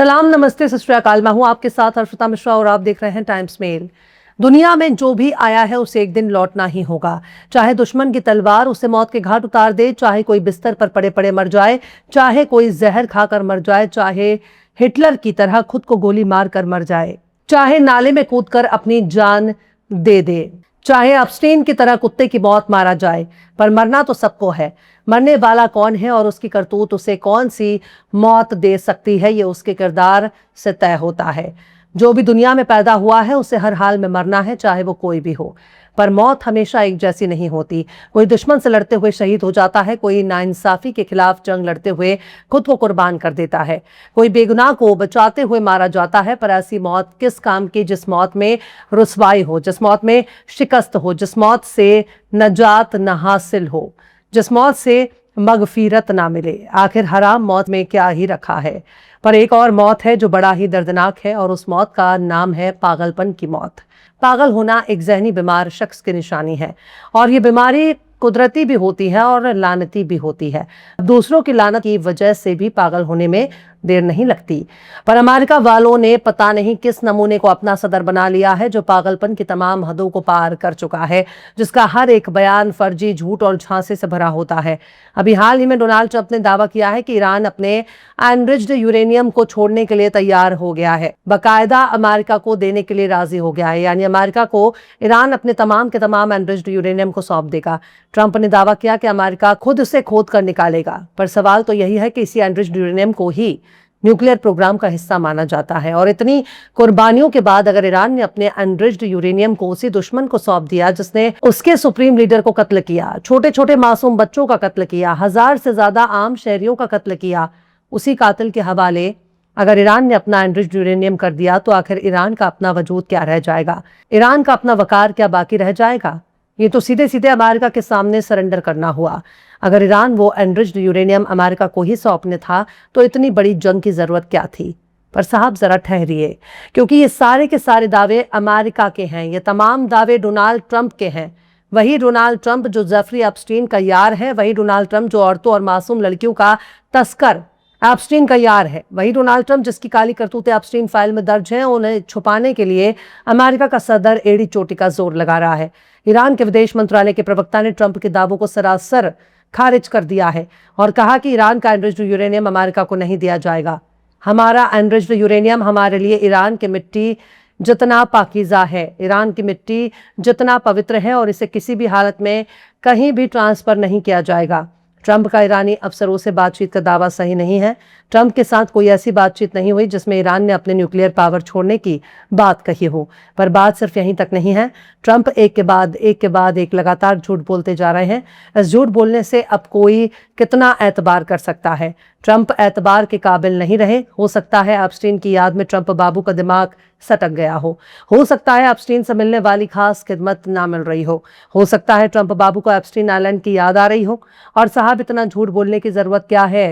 सलाम, नमस्ते, सत श्री अकाल। मैं हूं आपके साथ हर्षिता मिश्रा और आप देख रहे हैं टाइम्स मेल। दुनिया में जो भी आया है उसे एक दिन लौटना ही होगा। चाहे दुश्मन की तलवार उसे मौत के घाट उतार दे, चाहे कोई बिस्तर पर पड़े पड़े मर जाए, चाहे कोई जहर खाकर मर जाए, चाहे हिटलर की तरह खुद को गोली मार कर मर जाए, चाहे नाले में कूदकर अपनी जान दे दे, चाहे अपस्टीन की तरह कुत्ते की मौत मारा जाए, पर मरना तो सबको है। मरने वाला कौन है और उसकी करतूत उसे कौन सी मौत दे सकती है, ये उसके किरदार से तय होता है। जो भी दुनिया में पैदा हुआ है उसे हर हाल में मरना है, चाहे वो कोई भी हो। पर मौत हमेशा एक जैसी नहीं होती। कोई दुश्मन से लड़ते हुए शहीद हो जाता है, कोई नाइंसाफी के खिलाफ जंग लड़ते हुए खुद को कुर्बान कर देता है, कोई बेगुनाह को बचाते हुए मारा जाता है। पर ऐसी मौत किस काम की जिस मौत में रुसवाई हो, जिस मौत में शिकस्त हो, जिस मौत से नजात न हासिल हो, जिस मौत से मगफीरत ना मिले। आखिर हराम मौत में क्या ही रखा है। पर एक और मौत है जो बड़ा ही दर्दनाक है और उस मौत का नाम है पागलपन की मौत। पागल होना एक जहनी बीमार शख्स की निशानी है और ये बीमारी कुदरती भी होती है और लानती भी होती है। दूसरों की लानत की वजह से भी पागल होने में देर नहीं लगती। पर अमेरिका वालों ने पता नहीं किस नमूने को अपना सदर बना लिया है, जो पागलपन की तमाम हदों को पार कर चुका है, जिसका हर एक बयान फर्जी, झूठ और झांसे से भरा होता है। अभी हाल ही में डोनाल्ड ट्रंप ने दावा किया है कि ईरान अपने एनरिच्ड यूरेनियम को छोड़ने के लिए तैयार हो गया है, बाकायदा अमेरिका को देने के लिए राजी हो गया है। यानी अमेरिका को ईरान अपने तमाम के तमाम एनरिच्ड यूरेनियम को सौंप देगा। ट्रंप ने दावा किया कि अमेरिका खुद उसे खोद कर निकालेगा। पर सवाल तो यही है कि इसी एनरिच्ड यूरेनियम को ही न्यूक्लियर प्रोग्राम का हिस्सा माना जाता है। और इतनी कुर्बानियों के बाद अगर ईरान ने अपने एनरिच्ड यूरेनियम को उसी दुश्मन को सौंप दिया जिसने उसके सुप्रीम लीडर को कत्ल किया, छोटे छोटे मासूम बच्चों का कत्ल किया, 1000 से ज्यादा आम शहरियों का कत्ल किया, उसी कातिल के हवाले अगर ईरान ने अपना एनरिच्ड यूरेनियम कर दिया, तो आखिर ईरान का अपना वजूद क्या रह जाएगा? ईरान का अपना वकार क्या बाकी रह जाएगा? ये तो सीधे सीधे अमेरिका के सामने सरेंडर करना हुआ। अगर ईरान वो एनरिच्ड यूरेनियम अमेरिका को ही सौंपने था तो इतनी बड़ी जंग की जरूरत क्या थी? पर साहब जरा ठहरिए, क्योंकि ये सारे के सारे दावे अमेरिका के हैं, ये तमाम दावे डोनाल्ड ट्रंप के हैं। वही डोनाल्ड ट्रंप जो जेफरी एप्स्टीन का यार है, वही डोनाल्ड ट्रंप जो औरतों और मासूम लड़कियों का तस्कर एप्स्टीन का यार है, वही डोनाल्ड ट्रंप जिसकी काली करतूतें एप्स्टीन फाइल में दर्ज हैं। उन्हें छुपाने के लिए अमेरिका का सदर एड़ी चोटी का जोर लगा रहा है। ईरान के विदेश मंत्रालय के प्रवक्ता ने ट्रंप के दावों को सरासर खारिज कर दिया है और कहा कि ईरान का एनरिच्ड यूरेनियम अमेरिका को नहीं दिया जाएगा। हमारा एनरिच्ड यूरेनियम हमारे लिए ईरान की मिट्टी जितना पाकीज़ा है, ईरान की मिट्टी जितना पवित्र है, और इसे किसी भी हालत में कहीं भी ट्रांसफर नहीं किया जाएगा। ट्रंप का ईरानी अफसरों से बातचीत का दावा सही नहीं है। ट्रंप के साथ कोई ऐसी बातचीत नहीं हुई जिसमें ईरान ने अपने न्यूक्लियर पावर छोड़ने की बात कही हो। पर बात सिर्फ यहीं तक नहीं है। ट्रंप एक के बाद एक लगातार झूठ बोलते जा रहे हैं। इस झूठ बोलने से अब कोई कितना एतबार कर सकता है? ट्रंप एतबार के काबिल नहीं रहे। हो सकता है एप्स्टीन की याद में ट्रंप बाबू का दिमाग सटक गया हो सकता है एप्स्टीन से मिलने वाली खास खिदमत ना मिल रही हो सकता है ट्रंप बाबू को एप्स्टीन आइलैंड की याद आ रही हो। और साहब, इतना झूठ बोलने की जरूरत क्या है?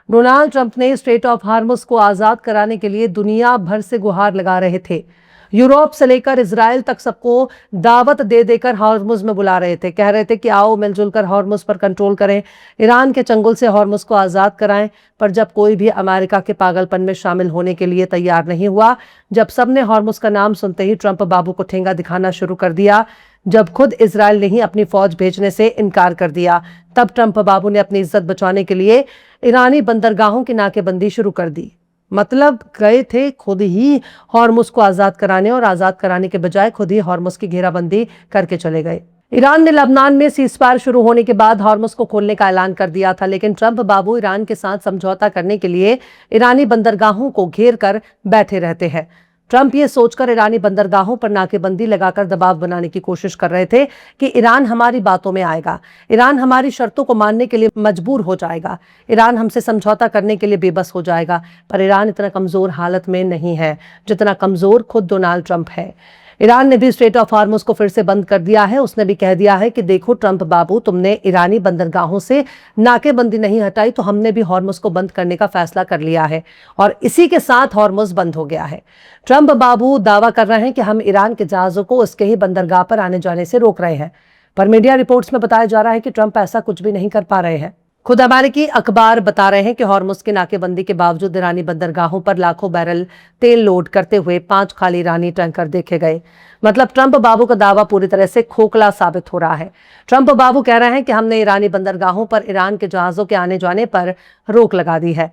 डोनाल्ड ट्रंप ने स्ट्रेट ऑफ हार्मुज को आजाद कराने के लिए दुनिया भर से गुहार लगा रहे थे। यूरोप से लेकर इजराइल तक सबको दावत दे देकर हार्मुज में बुला रहे थे। कह रहे थे कि आओ मिलजुल कर हार्मुज पर कंट्रोल करें, ईरान के चंगुल से हार्मुज को आज़ाद कराएं। पर जब कोई भी अमेरिका के पागलपन में शामिल होने के लिए तैयार नहीं हुआ, जब सबने हार्मुज का नाम सुनते ही ट्रंप बाबू को ठेंगा दिखाना शुरू कर दिया, जब खुद इजराइल ने ही अपनी फौज भेजने से इनकार कर दिया, तब ट्रंप बाबू ने अपनी इज्जत बचाने के लिए ईरानी बंदरगाहों की नाकेबंदी शुरू कर दी। मतलब गए थे खुद ही हार्मुज को आजाद कराने, और आजाद कराने के बजाय खुद ही हार्मुज की घेराबंदी करके चले गए। ईरान ने लबनान में सीजफायर शुरू होने के बाद हार्मुज को खोलने का ऐलान कर दिया था, लेकिन ट्रंप बाबू ईरान के साथ समझौता करने के लिए ईरानी बंदरगाहों को घेर कर बैठे रहते हैं। ट्रंप ये सोचकर ईरानी बंदरगाहों पर नाकेबंदी लगाकर दबाव बनाने की कोशिश कर रहे थे कि ईरान हमारी बातों में आएगा, ईरान हमारी शर्तों को मानने के लिए मजबूर हो जाएगा, ईरान हमसे समझौता करने के लिए बेबस हो जाएगा। पर ईरान इतना कमजोर हालत में नहीं है जितना कमजोर खुद डोनाल्ड ट्रंप है। ईरान ने भी स्ट्रेट ऑफ हार्मुज को फिर से बंद कर दिया है। उसने भी कह दिया है कि देखो ट्रंप बाबू, तुमने ईरानी बंदरगाहों से नाकेबंदी नहीं हटाई, तो हमने भी हार्मुज को बंद करने का फैसला कर लिया है, और इसी के साथ हार्मुज बंद हो गया है। ट्रंप बाबू दावा कर रहे हैं कि हम ईरान के जहाजों को उसके ही बंदरगाह पर आने जाने से रोक रहे हैं, पर मीडिया रिपोर्ट्स में बताया जा रहा है कि ट्रंप ऐसा कुछ भी नहीं कर पा रहे हैं। खुद अमेरिकी अखबार बता रहे हैं कि हॉर्मुज की नाकेबंदी के बावजूद ईरानी बंदरगाहों पर लाखों बैरल तेल लोड करते हुए 5 खाली ईरानी टैंकर देखे गए। मतलब ट्रंप बाबू का दावा पूरी तरह से खोखला साबित हो रहा है। ट्रंप बाबू कह रहे हैं कि हमने ईरानी बंदरगाहों पर ईरान के जहाजों के आने जाने पर रोक लगा दी है।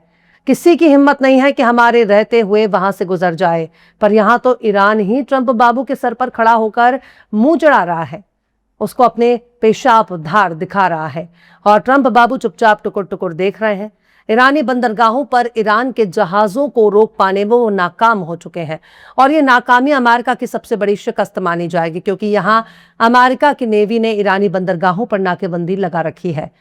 किसी की हिम्मत नहीं है कि हमारे रहते हुए वहां से गुजर जाए, पर यहां तो ईरान ही ट्रंप बाबू के सर पर खड़ा होकर मुंह चढ़ा रहा है, उसको अपने पेशाब धार दिखा रहा है और ट्रंप बाबू चुपचाप टुकुर टुकुर देख रहे हैं। ईरानी बंदरगाहों पर ईरान के जहाजों को रोक पाने में वो नाकाम हो चुके हैं और ये नाकामी अमेरिका की सबसे बड़ी शिकस्त मानी जाएगी, क्योंकि यहां अमेरिका की नेवी ने ईरानी बंदरगाहों पर नाकेबंदी लगा रखी है,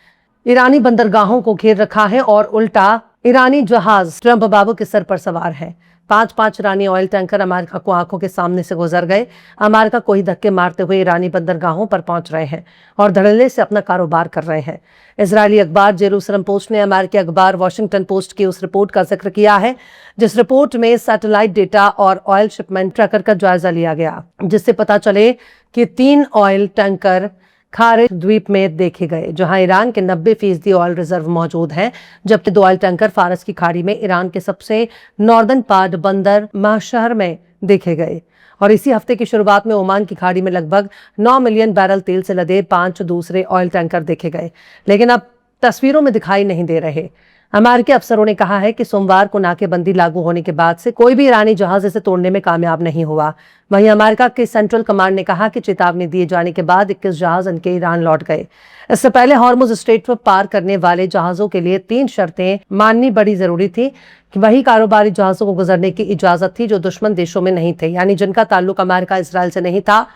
ईरानी बंदरगाहों को घेर रखा है और उल्टा ईरानी जहाज ट्रंप बाबू के सर पर सवार है। 5-5 ईरानी ऑयल टैंकर अमेरिका को आंखों के सामने से गुजर गए। अमेरिका को ही धक्के मारते हुए ईरानी बंदरगाहों पर पहुंच रहे हैं और धड़ल्ले से अपना कारोबार कर रहे हैं। इजरायली अखबार जेरूसलम पोस्ट ने अमेरिकी अखबार वॉशिंगटन पोस्ट की उस रिपोर्ट का जिक्र किया है जिस रिपोर्ट में सैटेलाइट डेटा और ऑयल शिपमेंट ट्रैकर का जायजा लिया गया, जिससे पता चले कि 3 ऑयल टैंकर खारे द्वीप में देखे गए जहां ईरान के 90% ऑयल रिजर्व मौजूद हैं, जबकि 2 ऑयल टैंकर फारस की खाड़ी में ईरान के सबसे नॉर्दर्न पार्ट बंदर माशहर में देखे गए। और इसी हफ्ते की शुरुआत में ओमान की खाड़ी में लगभग 9 मिलियन बैरल तेल से लदे 5 दूसरे ऑयल टैंकर देखे गए, लेकिन अब तस्वीरों में दिखाई नहीं दे रहे। अमेरिकी अफसरों ने कहा है कि सोमवार को नाकेबंदी लागू होने के बाद से कोई भी ईरानी जहाज इसे तोड़ने में कामयाब नहीं हुआ। वहीं अमेरिका के सेंट्रल कमांड ने कहा कि चेतावनी दिए जाने के बाद 21 जहाज इनके ईरान लौट गए। इससे पहले हॉर्मुज स्ट्रेट पर पार करने वाले जहाजों के लिए 3 शर्तें माननी बड़ी जरूरी थी कि वही कारोबारी जहाजों को गुजरने की इजाजत थी जो दुश्मन देशों में नहीं थे, यानी जिनका ताल्लुक अमेरिका इसराइल से नहीं था।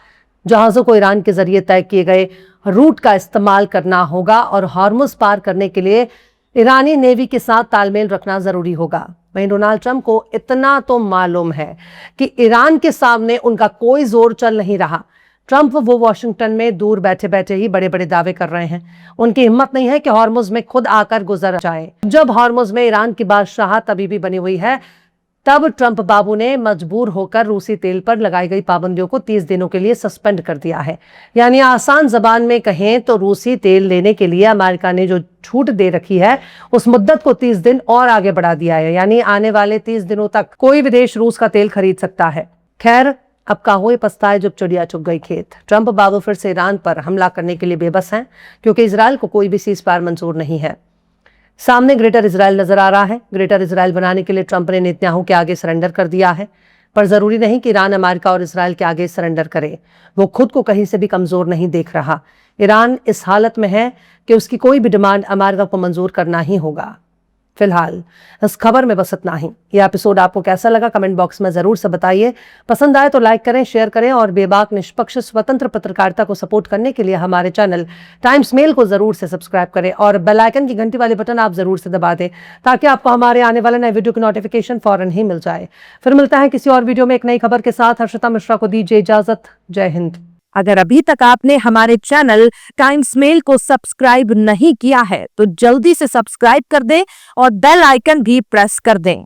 जहाजों को ईरान के जरिए तय किए गए रूट का इस्तेमाल करना होगा और हॉर्मुज पार करने के लिए ईरानी नेवी के साथ तालमेल रखना जरूरी होगा। वहीं डोनाल्ड ट्रंप को इतना तो मालूम है कि ईरान के सामने उनका कोई जोर चल नहीं रहा। ट्रंप वो वॉशिंगटन में दूर बैठे बैठे ही बड़े बड़े दावे कर रहे हैं। उनकी हिम्मत नहीं है कि हॉर्मुज में खुद आकर गुजर जाए। जब हॉर्मुज में ईरान की बादशाहत अभी भी बनी हुई है, तब ट्रंप बाबू ने मजबूर होकर रूसी तेल पर लगाई गई पाबंदियों को 30 दिनों के लिए सस्पेंड कर दिया है। यानी आसान जबान में कहें तो रूसी तेल लेने के लिए अमेरिका ने जो छूट दे रखी है उस मुद्दत को 30 दिन और आगे बढ़ा दिया है, यानी आने वाले 30 दिनों तक कोई विदेश रूस का तेल खरीद सकता है। खैर, अब काहुए पछताए जब चिड़िया चुग गई खेत। ट्रंप बाबू फिर से ईरान पर हमला करने के लिए बेबस हैं, क्योंकि इजराइल को कोई भी सीज फायर मंजूर नहीं है। सामने ग्रेटर इजराइल नजर आ रहा है। ग्रेटर इजराइल बनाने के लिए ट्रंप ने नेतन्याहू के आगे सरेंडर कर दिया है, पर जरूरी नहीं कि ईरान अमेरिका और इजराइल के आगे सरेंडर करे। वो खुद को कहीं से भी कमजोर नहीं देख रहा। ईरान इस हालत में है कि उसकी कोई भी डिमांड अमेरिका को मंजूर करना ही होगा। फिलहाल इस खबर में बस इतना ही। यह एपिसोड आपको कैसा लगा कमेंट बॉक्स में जरूर से बताइए। पसंद आए तो लाइक करें, शेयर करें और बेबाक निष्पक्ष स्वतंत्र पत्रकारिता को सपोर्ट करने के लिए हमारे चैनल टाइम्स मेल को जरूर से सब्सक्राइब करें और बेल आइकन की घंटी वाले बटन आप जरूर से दबा दें, ताकि आपको हमारे आने वाले नए वीडियो की नोटिफिकेशन फौरन ही मिल जाए। फिर मिलता है किसी और वीडियो में एक नई खबर के साथ। हर्षिता मिश्रा को दीजिए इजाजत। जय हिंद। अगर अभी तक आपने हमारे चैनल टाइम्स मेल को सब्सक्राइब नहीं किया है तो जल्दी से सब्सक्राइब कर दें और बेल आइकन भी प्रेस कर दें।